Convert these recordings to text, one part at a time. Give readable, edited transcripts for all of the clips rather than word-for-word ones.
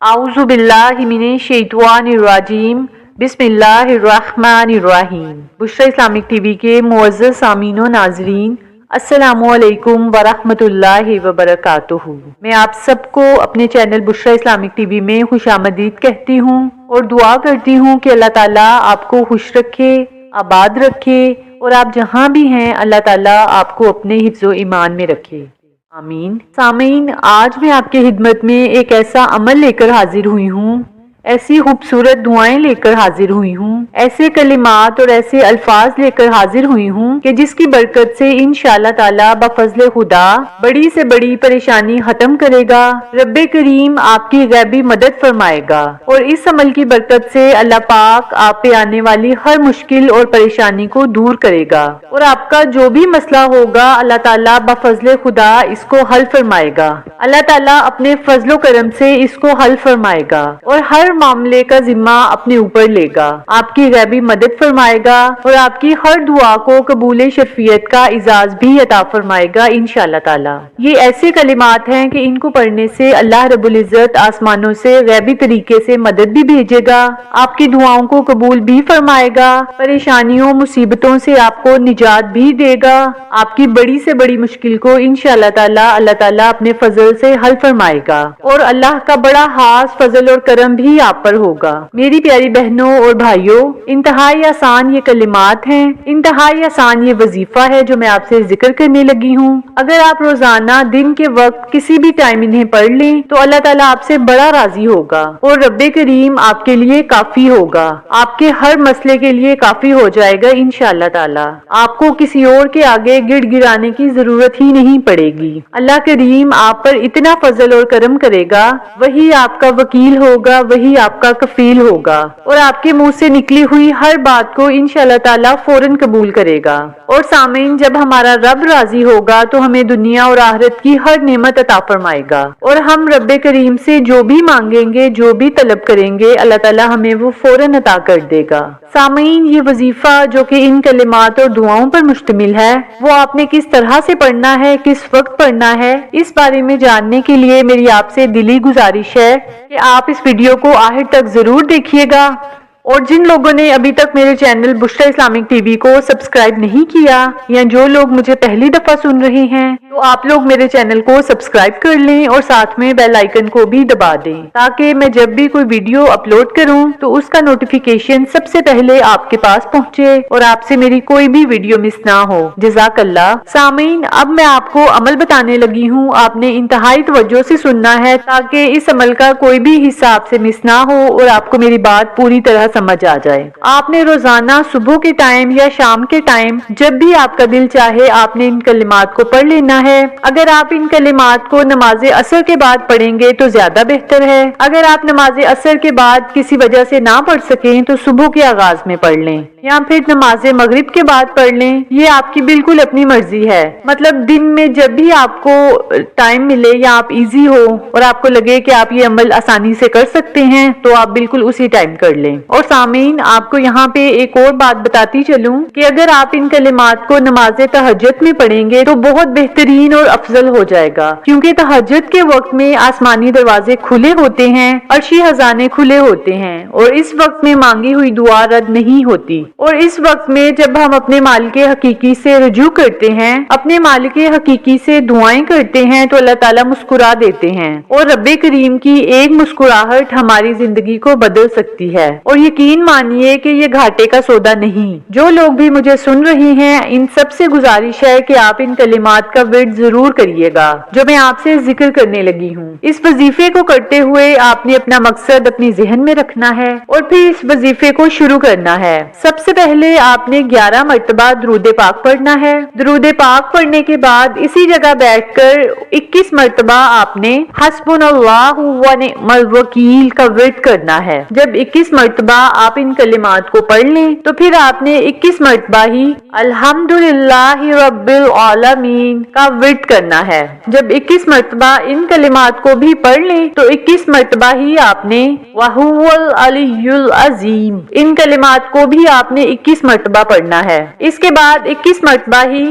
आऊज़ु बिल्लाहि मिनश शैतानिर्रजीम बिस्मिल्लाहिर्रहमानिर्रहीम। Bushra Islamic TV के मुअज़्ज़ज़ सामीन व नाज़रीन, अस्सलामु अलैकुम वरहमतुल्लाहि वबरकातुहू। मैं आप सबको अपने चैनल बुशरा इस्लामिक टीवी में खुशामदीद कहती हूँ और दुआ करती हूँ कि अल्लाह ताला आपको खुश रखे, आबाद रखे और आप जहाँ भी हैं अल्लाह ताला आपको अपने हिफ्ज़ व ईमान में रखे, आमीन। सामीन, आज मैं आपकी खिदमत में एक ऐसा अमल लेकर हाजिर हुई हूँ, ऐसी खूबसूरत दुआएं लेकर हाजिर हुई हूँ, ऐसे कलिमात और ऐसे अल्फाज लेकर हाजिर हुई हूँ कि जिसकी बरकत से इंशाअल्लाह ताला बफज़ल खुदा बड़ी से बड़ी परेशानी खत्म करेगा। रब्बे करीम आपकी गैबी मदद फरमाएगा और इस अमल की बरकत से अल्लाह पाक आप पे आने वाली हर मुश्किल और परेशानी को दूर करेगा और आपका जो भी मसला होगा अल्लाह ताला बफज़ल खुदा इसको हल फरमाएगा। अल्लाह ताला अपने फजलो करम से इसको हल फरमाएगा और हर मामले का जिम्मा अपने ऊपर लेगा, आपकी गैबी मदद फरमाएगा और आपकी हर दुआ को कबूल शर्फियत का इजाज भी अता फरमाएगा इंशाअल्लाह ताला। ये ऐसे कलिमात हैं कि इनको पढ़ने से अल्लाह रब्बुल इज्जत आसमानों से गैबी तरीके से मदद भी भेजेगा, आपकी दुआओं को कबूल भी फरमाएगा, परेशानियों मुसीबतों से आपको निजात भी देगा, आपकी बड़ी से बड़ी मुश्किल को इंशाअल्लाह ताला अल्लाह ताला अपने फजल से हल फरमाएगा और अल्लाह का बड़ा खास फजल और करम भी आप पर होगा। मेरी प्यारी बहनों और भाइयों, इंतहाई आसान ये कलिमात हैं, इंतहाई आसान ये वजीफा है जो मैं आपसे जिक्र करने लगी हूँ। अगर आप रोजाना दिन के वक्त किसी भी टाइम इन्हें पढ़ लें तो अल्लाह ताला आपसे बड़ा राजी होगा और रब्बे करीम आपके लिए काफी होगा, आपके हर मसले के लिए काफी हो जाएगा इंशाअल्लाह ताला। आपको किसी और के आगे गिड़गिड़ाने की जरूरत ही नहीं पड़ेगी। अल्लाह करीम आप पर इतना फजल और करम करेगा, वही आपका वकील होगा, वही आपका कफील होगा और आपके मुंह से निकली हुई हर बात को इंशाअल्लाह ताला फौरन कबूल करेगा। और सामीन, जब हमारा रब राजी होगा तो हमें दुनिया और आखिरत की हर नेमत अता फरमाएगा और हम रब्बे करीम से जो भी मांगेंगे, जो भी तलब करेंगे, अल्लाह ताला हमें वो फौरन अता कर देगा। सामीन, ये वजीफा जो कि इन कलिमात और दुआओं पर मुश्तमिल है, वो आपने किस तरह से पढ़ना है, किस वक्त पढ़ना है, इस बारे में जानने के लिए मेरी आपसे दिली गुजारिश है कि आप इस वीडियो को आखिर तक जरूर देखिएगा। और जिन लोगों ने अभी तक मेरे चैनल बुशरा इस्लामिक टीवी को सब्सक्राइब नहीं किया या जो लोग मुझे पहली दफा सुन रहे हैं, तो आप लोग मेरे चैनल को सब्सक्राइब कर लें और साथ में बेल आइकन को भी दबा दें ताकि मैं जब भी कोई वीडियो अपलोड करूं तो उसका नोटिफिकेशन सबसे पहले आपके पास पहुंचे और आपसे मेरी कोई भी वीडियो मिस ना हो। जज़ाकल्लाह। सामीन, अब मैं आपको अमल बताने लगी हूँ, आपने इंतहाई तवज्जो से सुनना है ताकि इस अमल का कोई भी हिस्सा आपसे मिस ना हो और आपको मेरी बात पूरी तरह समझ आ जाए। आपने रोजाना सुबह के टाइम या शाम के टाइम जब भी आपका दिल चाहे आपने इन कलिमात को पढ़ लेना है। अगर आप इन कलिमात को नमाज असर के बाद पढ़ेंगे तो ज्यादा बेहतर है। अगर आप नमाज असर के बाद किसी वजह से ना पढ़ सकें तो सुबह के आगाज में पढ़ लें या फिर नमाज मगरिब के बाद पढ़ लें, ये आपकी बिल्कुल अपनी मर्जी है। मतलब दिन में जब भी आपको टाइम मिले या आप इजी हो और आपको लगे कि आप ये अमल आसानी से कर सकते हैं तो आप बिल्कुल उसी टाइम कर लें। और सामीन, आपको यहाँ पे एक और बात बताती चलूं कि अगर आप इन कलिमात को नमाज तहज्जुद में पढ़ेंगे तो बहुत बेहतरीन और अफजल हो जाएगा, क्योंकि तहज्जुद के वक्त में आसमानी दरवाजे खुले होते हैं, अर्शी खजाने खुले होते हैं और इस वक्त में मांगी हुई दुआ रद्द नहीं होती। और इस वक्त में जब हम अपने मालिक हकीकी से रुजू करते हैं, अपने मालिक हकीकी से दुआएं करते हैं तो अल्लाह ताला मुस्कुरा देते हैं और रब्बे करीम की एक मुस्कुराहट हमारी जिंदगी को बदल सकती है। और यकीन मानिए कि ये घाटे का सौदा नहीं। जो लोग भी मुझे सुन रहे हैं, इन सबसे गुजारिश है कि आप इन कलिमात का विर्द जरूर करिएगा जो मैं आपसे जिक्र करने लगी हूँ। इस वजीफे को करते हुए आपने अपना मकसद अपनी जहन में रखना है और फिर इस वजीफे को शुरू करना है। सबसे पहले आपने 11 मरतबा दरूद पाक पढ़ना है। दरूद पाक पढ़ने के बाद इसी जगह बैठकर 21 मरतबा आपने हस्बुनल्लाहु व निअमल वकील का विर्द करना है। जब 21 मरतबा आप इन कलिमात को पढ़ लें तो फिर आपने 21 मरतबा ही अल्हम्दुलिल्लाहि रब्बिल आलमीन का विर्द करना है। जब 21 मरतबा इन कलिमात को भी पढ़ लें तो 21 मरतबा ही आपने वहुवल अलियुल अजीम इन कलिमात को भी आपने 21 मरतबा पढ़ना है। इसके बाद 21 मरतबा ही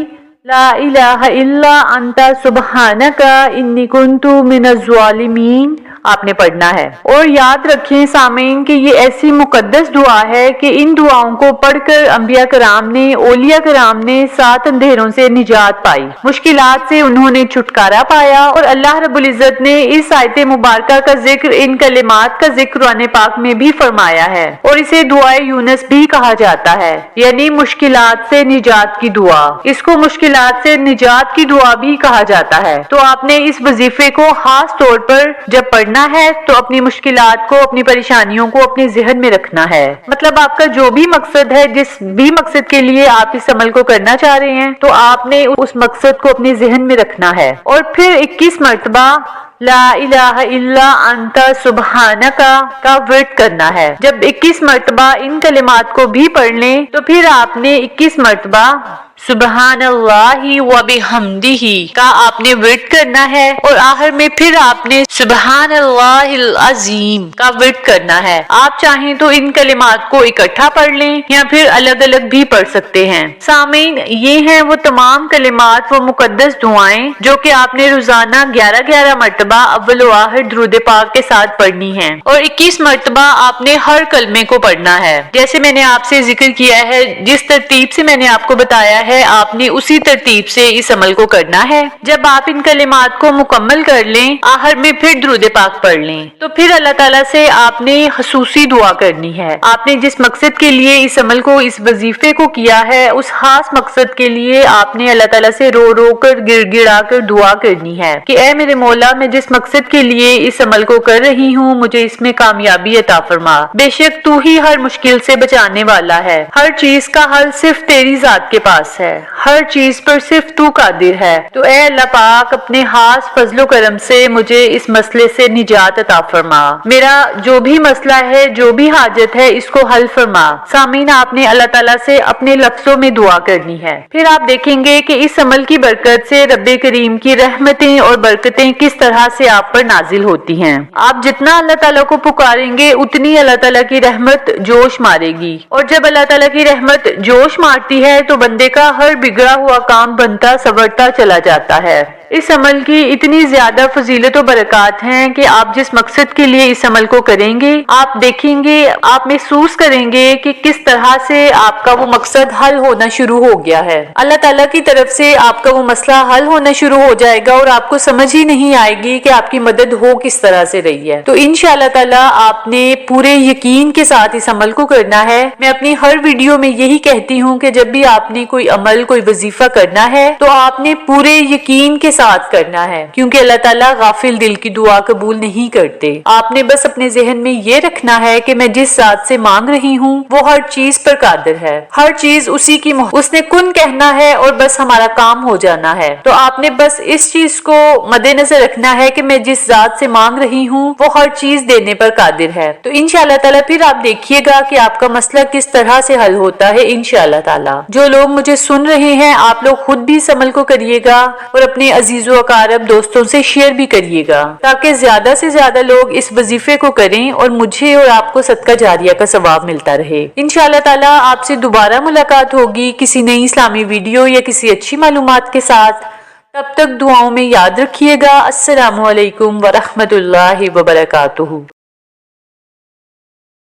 ला इलाहा इल्ला अंता सुब्हानका इन्नी कुन्तु मिनज़ ज़ालिमीन आपने पढ़ना है। और याद रखें सामीन कि ये ऐसी मुकद्दस दुआ है कि इन दुआओं को पढ़कर अंबिया कराम ने, औलिया कराम ने 7 अंधेरों से निजात पाई, मुश्किलात से उन्होंने छुटकारा पाया। और अल्लाह रब्बुल इज्जत ने इस आयत मुबारका का जिक्र, इन कलिमात का जिक्र कुरान पाक में भी फरमाया है और इसे दुआए यूनुस भी कहा जाता है, यानी मुश्किलात से निजात की दुआ। इसको मुश्किलात से निजात की दुआ भी कहा जाता है। तो आपने इस वजीफे को खास तौर पर जब पढ़ना है तो अपनी मुश्किलात को, अपनी परेशानियों को अपने जहन में रखना है। मतलब आपका जो भी मकसद है, जिस भी मकसद के लिए आप इस अमल को करना चाह रहे हैं, तो आपने उस मकसद को अपने जहन में रखना है। और फिर 21 मरतबा ला इलाहा इल्ला अंता सुबहानका का वर्ड करना है। जब 21 मरतबा इन कलिमात को भी पढ़ लें तो फिर आपने 21 मरतबा सुबहानल्लाहि व बिहम्दिही का आपने वर्ड करना है और आखिर में फिर आपने सुबहानल्लाहिल अजीम का वर्ड करना है। आप चाहें तो इन कलिमात को इकट्ठा पढ़ लें या फिर अलग अलग भी पढ़ सकते हैं। सामीन, ये हैं वो तमाम कलिमात, वो मुकद्दस दुआएं जो कि आपने रोजाना 11-11 मरतबा अव्वल व आखिर दुरूद पाक के साथ पढ़नी है और 21 मरतबा आपने हर कलमे को पढ़ना है। जैसे मैंने आपसे जिक्र किया है, जिस तरतीब से मैंने आपको बताया है, आपने उसी तरतीब से इस अमल को करना है। जब आप इन कलिमात को मुकम्मल कर लें, आखिर में फिर दुरूद पाक पढ़ लें, तो फिर अल्लाह ताला से आपने खसूसी दुआ करनी है। आपने जिस मकसद के लिए इस अमल को, इस वजीफे को किया है, उस खास मकसद के लिए आपने अल्लाह ताला से रो रो कर, गिड़गिड़ा कर दुआ करनी है कि ऐ मेरे मौला, मैं जिस मकसद के लिए इस अमल को कर रही हूँ, मुझे इसमें कामयाबी अता फरमा। बेशक तू ही हर मुश्किल से बचाने वाला है। हर चीज का हल सिर्फ तेरी जात के पास है, हर चीज पर सिर्फ तू कादिर है। तो ऐ अल्लाह पाक, अपने खास फजलो करम से मुझे इस मसले से निजात अता फरमा। मेरा जो भी मसला है, जो भी हाजत है, इसको हल फरमा। सामीन, आपने अल्लाह ताला से अपने लफ्जों में दुआ करनी है। फिर आप देखेंगे कि इस अमल की बरकत से रब्बे करीम की रहमतें और बरकतें किस तरह से आप पर नाजिल होती हैं। आप जितना अल्लाह ताला को पुकारेंगे, उतनी अल्लाह ताला की रहमत जोश मारेगी और जब अल्लाह ताला की रहमत जोश मारती है तो बंदे का हर बिगड़ा हुआ काम बनता संवरता चला जाता है। इस अमल की इतनी ज्यादा फजीलत और बरकत हैं कि आप जिस मकसद के लिए इस अमल को करेंगे, आप देखेंगे, आप महसूस करेंगे कि किस तरह से आपका वो मकसद हल होना शुरू हो गया है। अल्लाह ताला की तरफ से आपका वो मसला हल होना शुरू हो जाएगा और आपको समझ ही नहीं आएगी कि आपकी मदद हो किस तरह से रही है। तो इंशाअल्लाह ताला आपने पूरे यकीन के साथ इस अमल को करना है। मैं अपनी हर वीडियो में यही कहती हूँ कि जब भी आपने कोई अमल, कोई वजीफा करना है तो आपने पूरे यकीन के साथ करना है, क्योंकि अल्लाह ताला गाफिल दिल की दुआ कबूल नहीं करते। आपने बस अपने जहन में ये रखना है कि मैं जिस जात से मांग रही हूँ वो हर चीज पर कादिर है, हर चीज उसी की उसने कुन कहना है और बस हमारा काम हो जाना है। तो आपने बस इस चीज को मद्देनजर रखना है कि मैं जिस जात से मांग रही हूँ वो हर चीज देने पर कादिर है। तो इंशाअल्लाह ताला फिर आप देखिएगा कि आपका मसला किस तरह से हल होता है। इंशाअल्लाह ताला जो लोग मुझे सुन रहे हैं, आप लोग खुद भी इस अमल को करिएगा और अपने अजीजों अकारब दोस्तों से शेयर भी करिएगा ताकि ज्यादा से ज्यादा लोग इस वजीफे को करें और मुझे और आपको सदका जारिया का सवाब मिलता रहे। इंशाअल्लाह ताला आपसे दोबारा मुलाकात होगी किसी नई इस्लामी वीडियो या किसी अच्छी मालूमात के साथ। तब तक दुआओं में याद रखिएगा। अस्सलामु अलैकुम व रहमतुल्लाहि व बरकातुहू।